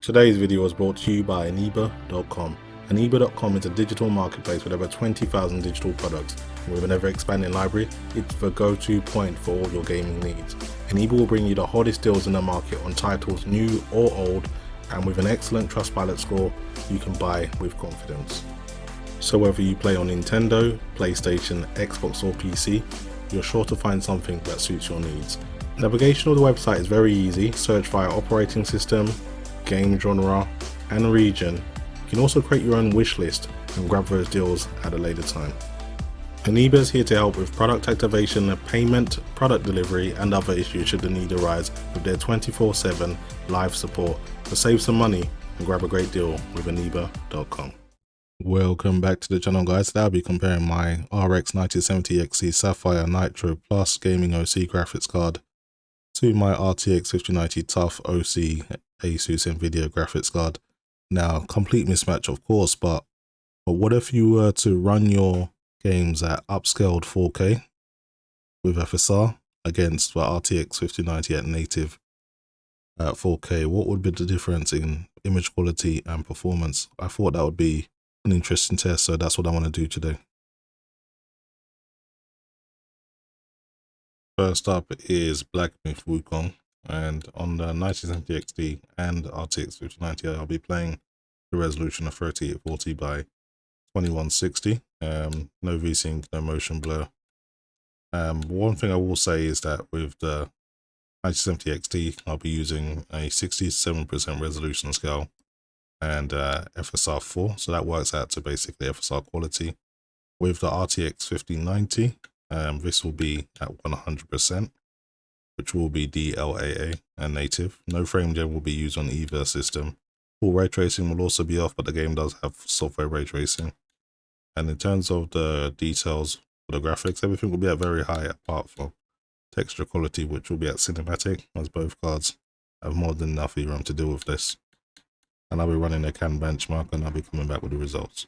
Today's video was brought to you by Aniba.com. Aniba.com is a digital marketplace with over 20,000 digital products. And with an ever-expanding library, it's the go-to point for all your gaming needs. Aniba will bring you the hottest deals in the market on titles new or old, and with an excellent Trustpilot score, you can buy with confidence. So whether you play on Nintendo, PlayStation, Xbox or PC, you're sure to find something that suits your needs. Navigation of the website is very easy. Search via operating system, game genre and region. You can also create your own wish list and grab those deals at a later time. Aniba is here to help with product activation, payment, product delivery and other issues should the need arise with their 24/7 live support. To save some money and grab a great deal with Aniba.com. Welcome back to the channel, guys. Today I'll be comparing my RX 9070XT Sapphire Nitro Plus Gaming OC graphics card to my RTX 5090 TUF OC Asus NVIDIA graphics card. Now, complete mismatch of course, but what if you were to run your games at upscaled 4K with FSR against the RTX 5090 at native at 4K? What would be the difference in image quality and performance? I thought that would be an interesting test, so that's what I want to do today. First up is Black Myth WuKong, and on the 9070 XT and RTX 5090 I'll be playing the resolution of 3840 by 2160. No VSync, no motion blur. One thing I will say is that with the 9070 XT I'll be using a 67% resolution scale and FSR4, so that works out to basically FSR quality. With the RTX 5090 this will be at 100%, which will be DLAA and native. No frame gen will be used on either system. Full ray tracing will also be off, but the game does have software ray tracing. And in terms of the details for the graphics, everything will be at very high apart from texture quality, which will be at cinematic, as both cards have more than enough VRAM to deal with this. And I'll be running a CAN benchmark and I'll be coming back with the results.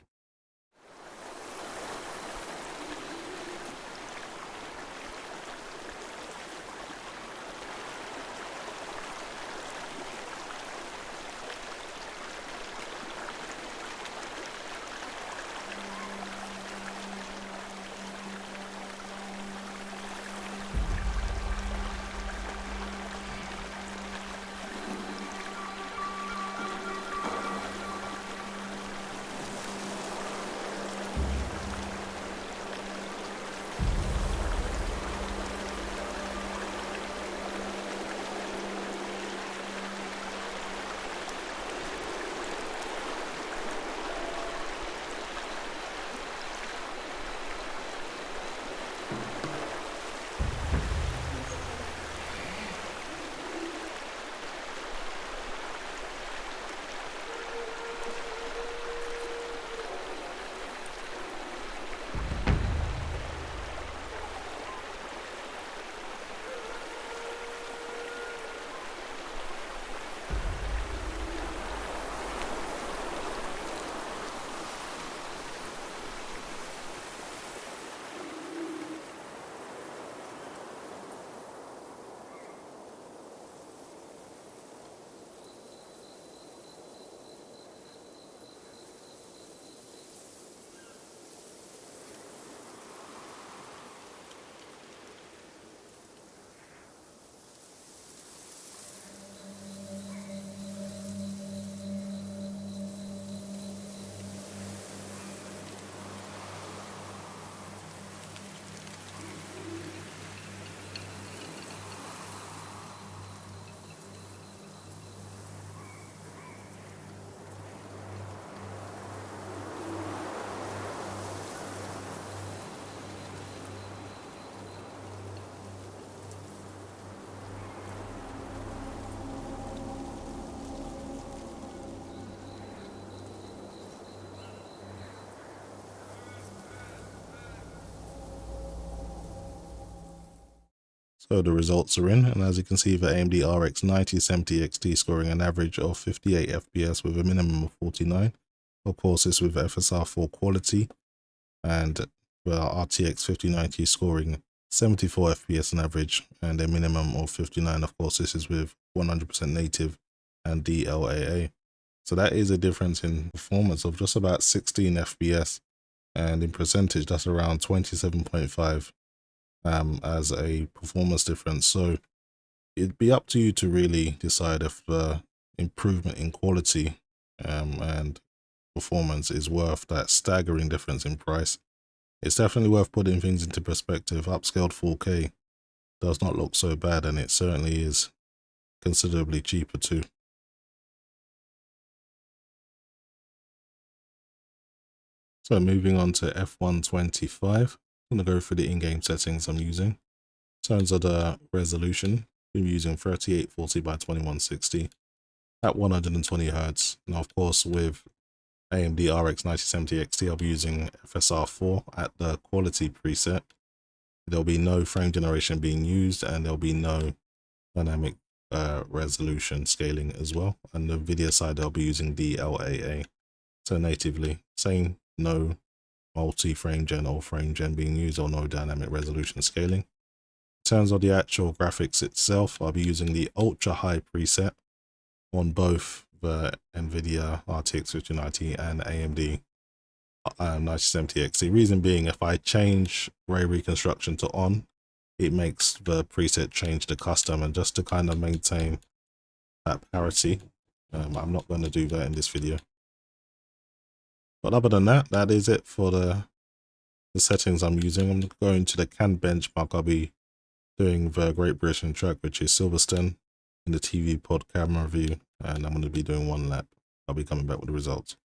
So the results are in, and as you can see, the AMD RX 9070 XT scoring an average of 58 FPS with a minimum of 49. Of course, this with FSR4 quality, and the RTX 5090 scoring 74 FPS on average and a minimum of 59. Of course, this is with 100% native and DLAA. So that is a difference in performance of just about 16 FPS, and in percentage that's around 27.5 as a performance difference. So it'd be up to you to really decide if the improvement in quality and performance is worth that staggering difference in price. It's definitely worth putting things into perspective. Upscaled 4K does not look so bad, and it certainly is considerably cheaper too. So moving on to F125, I'm going to go through the in-game settings I'm using. In terms of the resolution, I'm using 3840 by 2160 at 120 Hz. Now, of course, with AMD RX 9070 XT, I'll be using FSR4 at the quality preset. There'll be no frame generation being used, and there'll be no dynamic resolution scaling as well. And the NVIDIA side, I'll be using DLAA. So natively, same, no multi-frame gen or frame gen being used, or no dynamic resolution scaling. In terms of the actual graphics itself, I'll be using the ultra high preset on both the NVIDIA RTX 5090 and AMD 9070 XT. Reason being, if I change ray reconstruction to on, it makes the preset change to custom, and just to kind of maintain that parity, I'm not going to do that in this video. But other than that, that is it for the settings I'm using. I'm going to the CAN benchmark. I'll be doing the Great Britain track, which is Silverstone, in the TV pod camera view, and I'm going to be doing one lap. I'll be coming back with the results.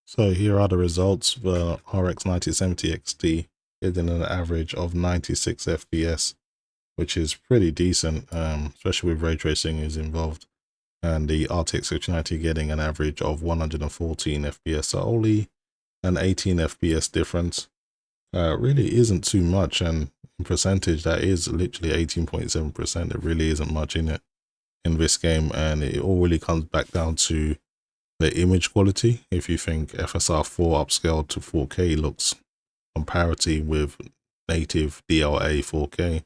So here are the results. The RX 9070 XT is in an average of 96 FPS, which is pretty decent, especially with ray tracing is involved. And the RTX 5090 getting an average of 114 FPS, so only an 18 FPS difference. Really isn't too much, and in percentage, that is literally 18.7%. There really isn't much in it in this game, and it all really comes back down to the image quality. If you think FSR4 upscaled to 4K looks on parity with native DLAA 4K.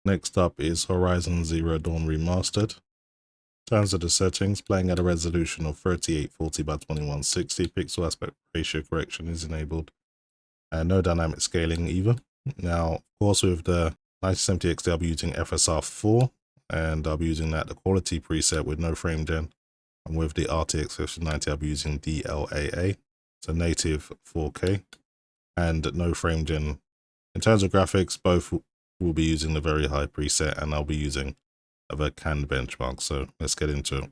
Next up is Horizon Zero Dawn Remastered. In terms of the settings, playing at a resolution of 3840 by 2160, pixel aspect ratio correction is enabled, and no dynamic scaling either. Now, of course, with the 9070 XT, I'll be using FSR4, and I'll be using that the quality preset with no frame gen. And with the RTX 5090, I'll be using DLAA, so native 4K, and no frame gen. In terms of graphics, both will be using the very high preset, and I'll be using the CAN benchmark. So let's get into it.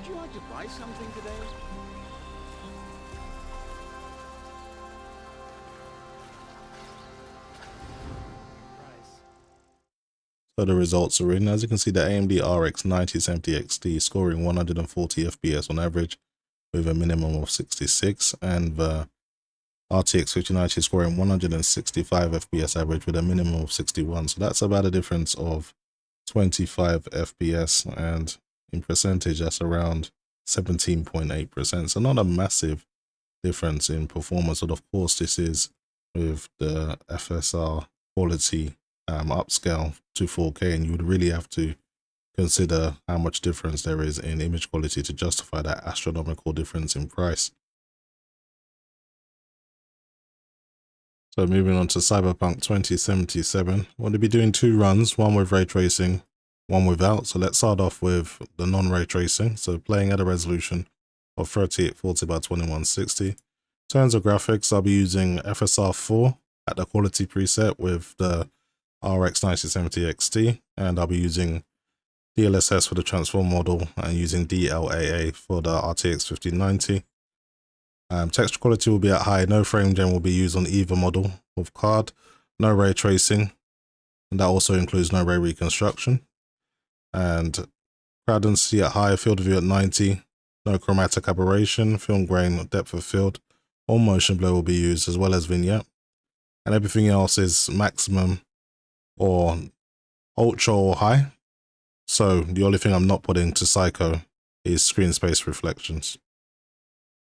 Would you like to buy something today? So the results are in. As you can see, the AMD RX 9070 XT scoring 140 FPS on average with a minimum of 66, and the RTX 5090 scoring 165 FPS average with a minimum of 61. So that's about a difference of 25 FPS, and in percentage that's around 17.8%. So not a massive difference in performance, but of course this is with the FSR quality upscale to 4K, and you would really have to consider how much difference there is in image quality to justify that astronomical difference in price. So moving on to Cyberpunk 2077, we're going to be doing two runs, one with ray tracing, one without. So let's start off with the non-ray tracing. So playing at a resolution of 3840 by 2160. In terms of graphics, I'll be using FSR4 at the quality preset with the RX 9070 XT, and I'll be using DLSS for the transform model and using DLAA for the RTX 5090. Texture quality will be at high. No frame gen will be used on either model of card. No ray tracing, and that also includes no ray reconstruction. And crowd density at high, field of view at 90. No chromatic aberration, film grain, depth of field, or motion blur will be used, as well as vignette. And everything else is maximum or ultra or high. So the only thing I'm not putting to psycho is screen space reflections.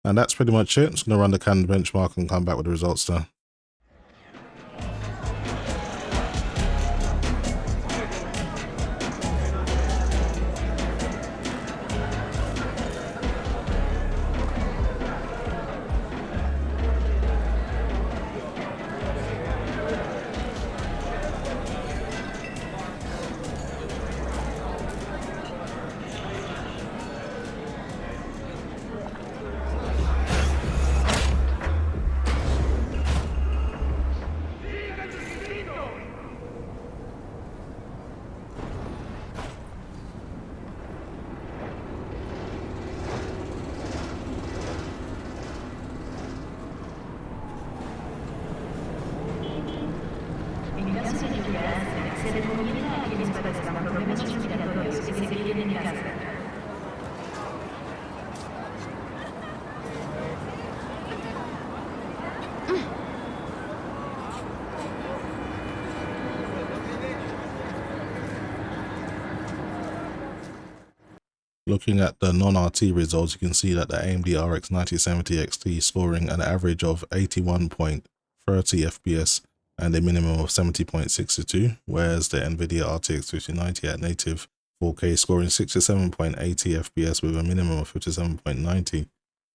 And that's pretty much it. I'm just going to run the Canon benchmark and come back with the results there. Looking at the non-RT results, you can see that the AMD RX 9070 XT scoring an average of 81.30 FPS and a minimum of 70.62, whereas the NVIDIA RTX 5090 at native 4K scoring 67.80 FPS with a minimum of 57.90.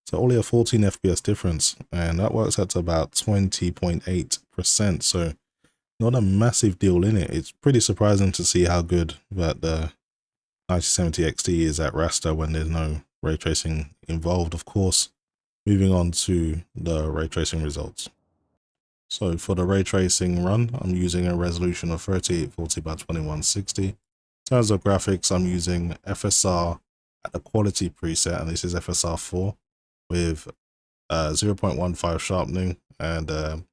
So only a 14 FPS difference, and that works out to about 20.8%. So not a massive deal in it. It's pretty surprising to see how good that the 9070 XT is at raster when there's no ray tracing involved, of course. Moving on to the ray tracing results. So for the ray tracing run, I'm using a resolution of 3840 by 2160. In terms of graphics, I'm using FSR at the quality preset, and this is FSR4 with 0.15 sharpening. And on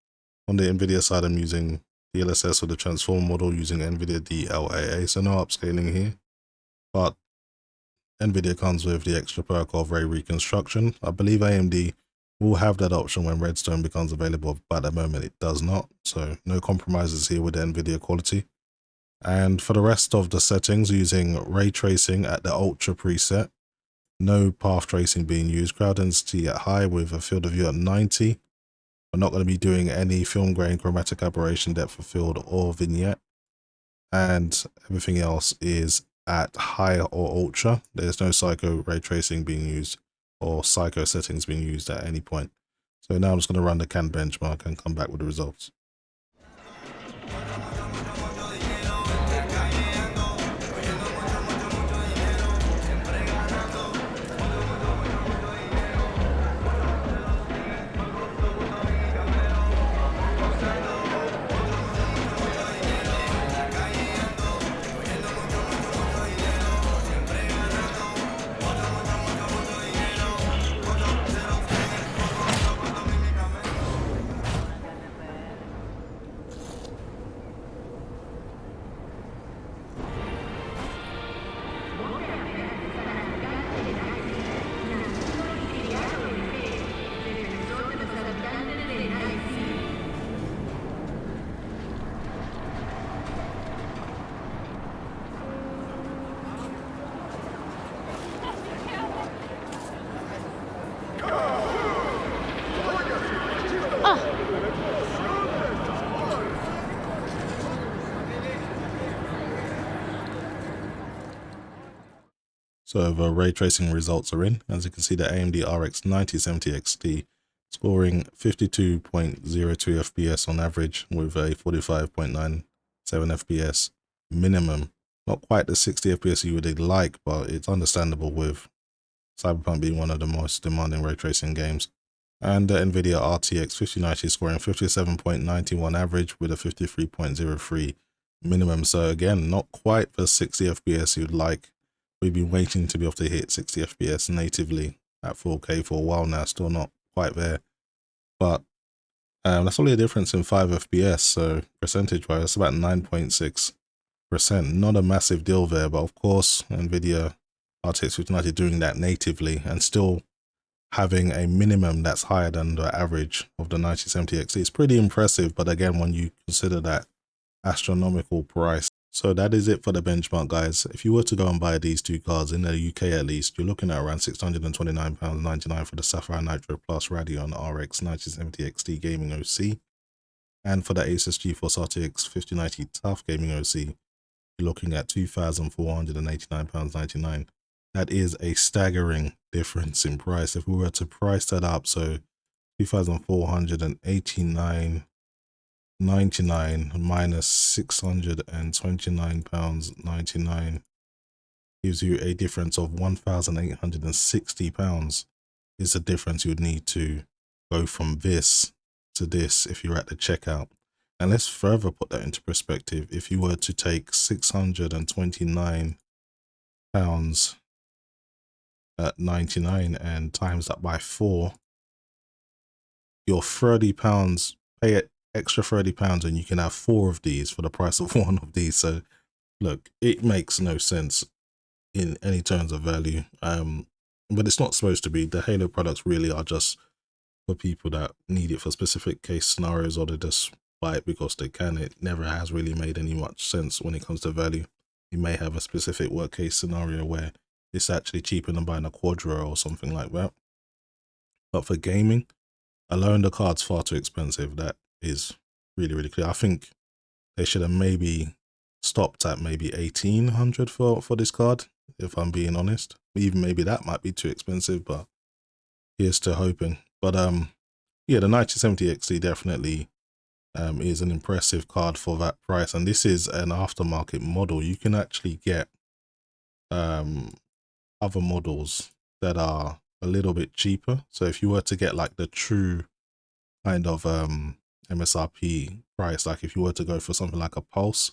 the NVIDIA side, I'm using DLSS for the transform model using NVIDIA DLAA, so no upscaling here. But NVIDIA comes with the extra perk of ray reconstruction. I believe AMD will have that option when Redstone becomes available, but at the moment it does not. So no compromises here with the NVIDIA quality. And for the rest of the settings, using ray tracing at the ultra preset. No path tracing being used. Crowd density at high with a field of view at 90. We're not going to be doing any film grain, chromatic aberration, depth of field, or vignette. And everything else is at high or ultra. There's no psycho ray tracing being used or psycho settings being used at any point. So now I'm just going to run the Canon benchmark and come back with the results. So the ray tracing results are in. As you can see, the AMD RX 9070 XT scoring 52.02 FPS on average with a 45.97 FPS minimum. Not quite the 60 FPS you would like, but it's understandable with Cyberpunk being one of the most demanding ray tracing games. And the NVIDIA RTX 5090 scoring 57.91 average with a 53.03 minimum. So again, not quite the 60 FPS you'd like. We've been waiting to be able to hit 60 FPS natively at 4K for a while now, still not quite there. But that's only a difference in 5 FPS, so percentage-wise, that's about 9.6%. Not a massive deal there, but of course, NVIDIA RTX 5090 doing that natively and still having a minimum that's higher than the average of the 9070 XT is pretty impressive. But again, when you consider that astronomical price. So that is it for the benchmark, guys. If you were to go and buy these two cards in the UK at least, you're looking at around £629.99 for the Sapphire Nitro Plus Radeon RX 9070 XT Gaming OC. And for the Asus GeForce RTX 5090 TUF Gaming OC, you're looking at £2,489.99. That is a staggering difference in price. If we were to price that up, so £2,489.99 minus £629.99 gives you a difference of £1,860 is the difference you would need to go from this to this if you're at the checkout. And let's further put that into perspective. If you were to take £629.99 and times that by 4, you're £30, pay it extra £30 and you can have 4 of these for the price of 1 of these. So look, it makes no sense in any terms of value, but it's not supposed to be. The Halo products really are just for people that need it for specific case scenarios, or they just buy it because they can. It never has really made any much sense when it comes to value. You may have a specific work case scenario where it's actually cheaper than buying a Quadro or something like that, but for gaming alone, the card's far too expensive. That is really clear. I think they should have maybe stopped at maybe 1,800 for this card, if I'm being honest. Even maybe that might be too expensive, but here's to hoping. But yeah, the 9070 XT definitely is an impressive card for that price, and this is an aftermarket model. You can actually get other models that are a little bit cheaper. So if you were to get like the true kind of MSRP price, like if you were to go for something like a Pulse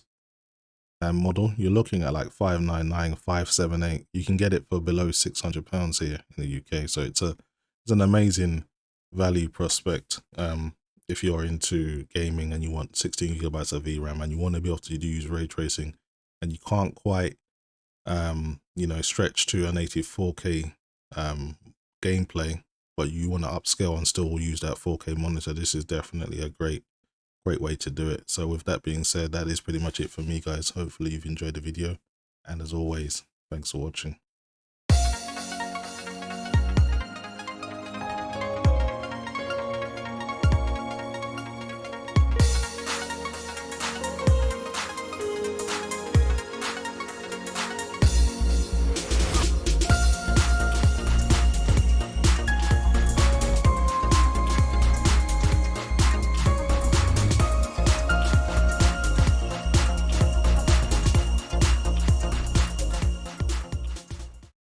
model, you're looking at like 599, 578. You can get it for below £600 here in the UK. So it's an amazing value prospect if you're into gaming and you want 16 gigabytes of VRAM and you want to be able to use ray tracing and you can't quite you know, stretch to a native 4K gameplay, but you want to upscale and still use that 4K monitor. This is definitely a great way to do it. So with that being said, that is pretty much it for me, guys. Hopefully you've enjoyed the video, and as always, thanks for watching.